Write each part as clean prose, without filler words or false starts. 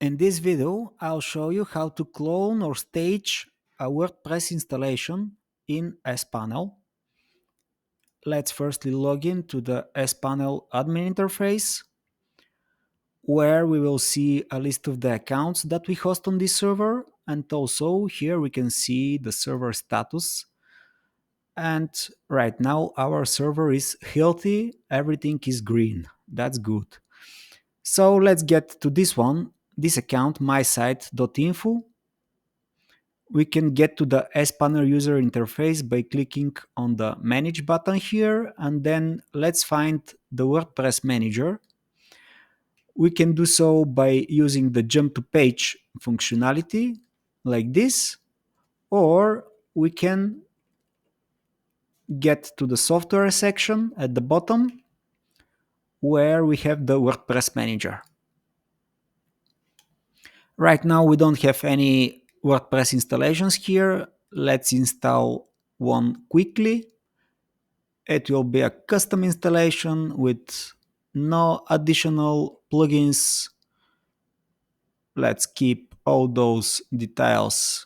In this video, I'll show you how to clone or stage a WordPress installation in SPanel. Let's firstly log in to the SPanel admin interface, where we will see a list of the accounts that we host on this server, and also here we can see the server status. And right now our server is healthy, everything is green. That's good. So let's get to this one, this account, mysite.info. We can get to the SPanel user interface by clicking on the Manage button here, and then let's find the WordPress manager. We can do so by using the jump to page functionality like this, or we can get to the software section at the bottom where we have the WordPress manager. Right now we don't have any WordPress installations here. Let's install one quickly. It will be a custom installation with no additional plugins. Let's keep all those details.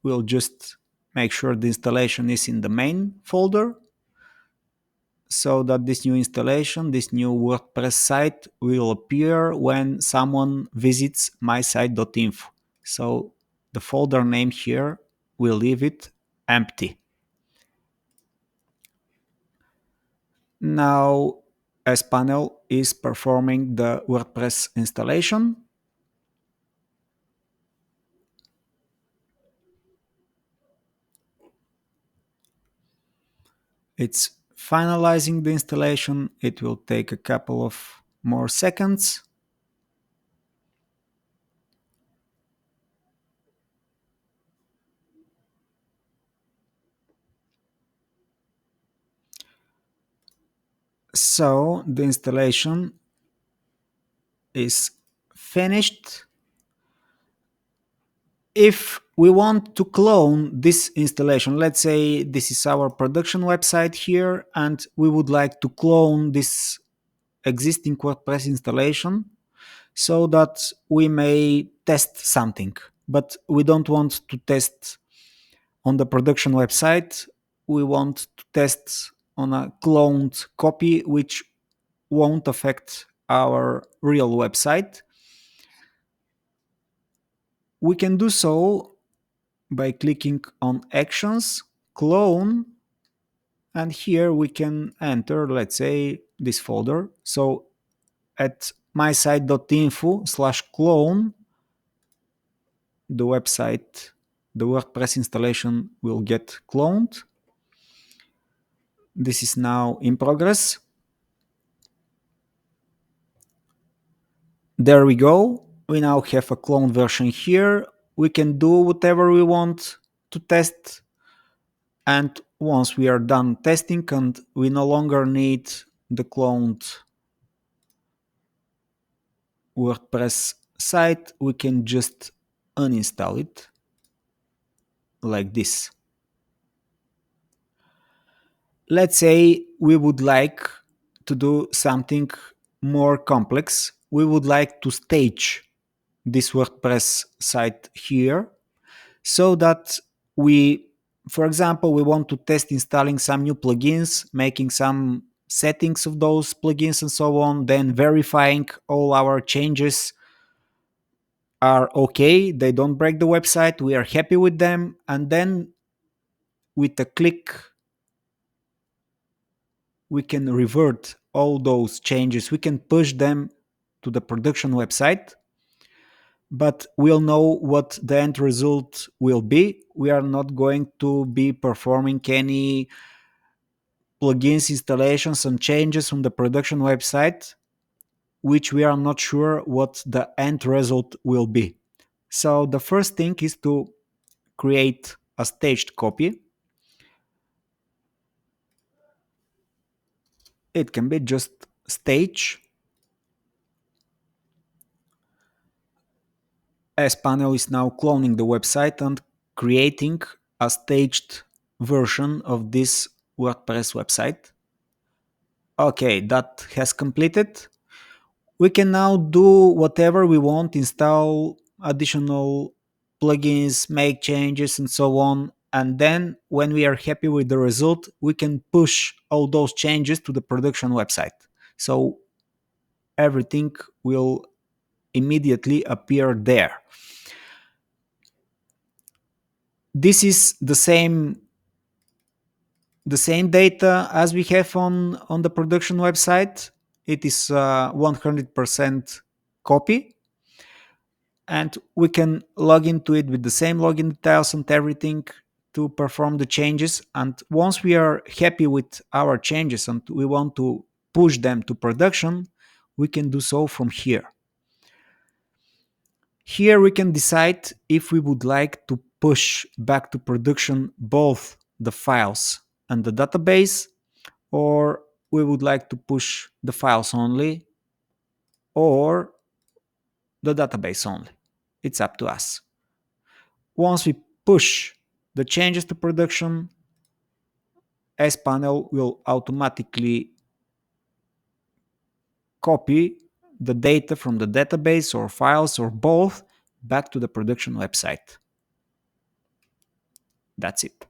We'll just make sure the installation is in the main folder, so that this new installation, this new WordPress site will appear when someone visits mysite.info. So the folder name here, we'll leave it empty. Now SPanel is performing the WordPress installation. It's finalizing the installation. It will take a couple of more seconds. So the installation is finished. If we want to clone this installation, let's say this is our production website here, and we would like to clone this existing WordPress installation so that we may test something, but we don't want to test on the production website. We want to test on a cloned copy which won't affect our real website. We can do so by clicking on Actions, Clone, and here we can enter, let's say, this folder. So at mysite.info/clone, the website, the WordPress installation will get cloned. This is now in progress. There we go. We now have a cloned version here. We can do whatever we want to test. And once we are done testing and we no longer need the cloned WordPress site, we can just uninstall it like this. Let's say we would like to do something more complex. We would like to stage this WordPress site here so that we, for example, we want to test installing some new plugins, making some settings of those plugins and so on, then verifying all our changes are okay, they don't break the website, we are happy with them, and then with a click we can revert all those changes, we can push them to the production website, but we'll know what the end result will be. We are not going to be performing any plugins installations and changes from the production website, which we are not sure what the end result will be. So the first thing is to create a staged copy. It can be just stage. SPanel is now cloning the website and creating a staged version of this WordPress website. Okay, that has completed. We can now do whatever we want, install additional plugins, make changes, and so on. And then when we are happy with the result, we can push all those changes to the production website. So everything will immediately appear there. This is the same data as we have on the production website. It is 100% copy, and we can log into it with the same login details and everything to perform the changes. And once we are happy with our changes and we want to push them to production, we can do so from here. Here we can decide if we would like to push back to production both the files and the database, or we would like to push the files only, or the database only. It's up to us. Once we push the changes to production, SPanel will automatically copy the data from the database or files or both back to the production website. That's it.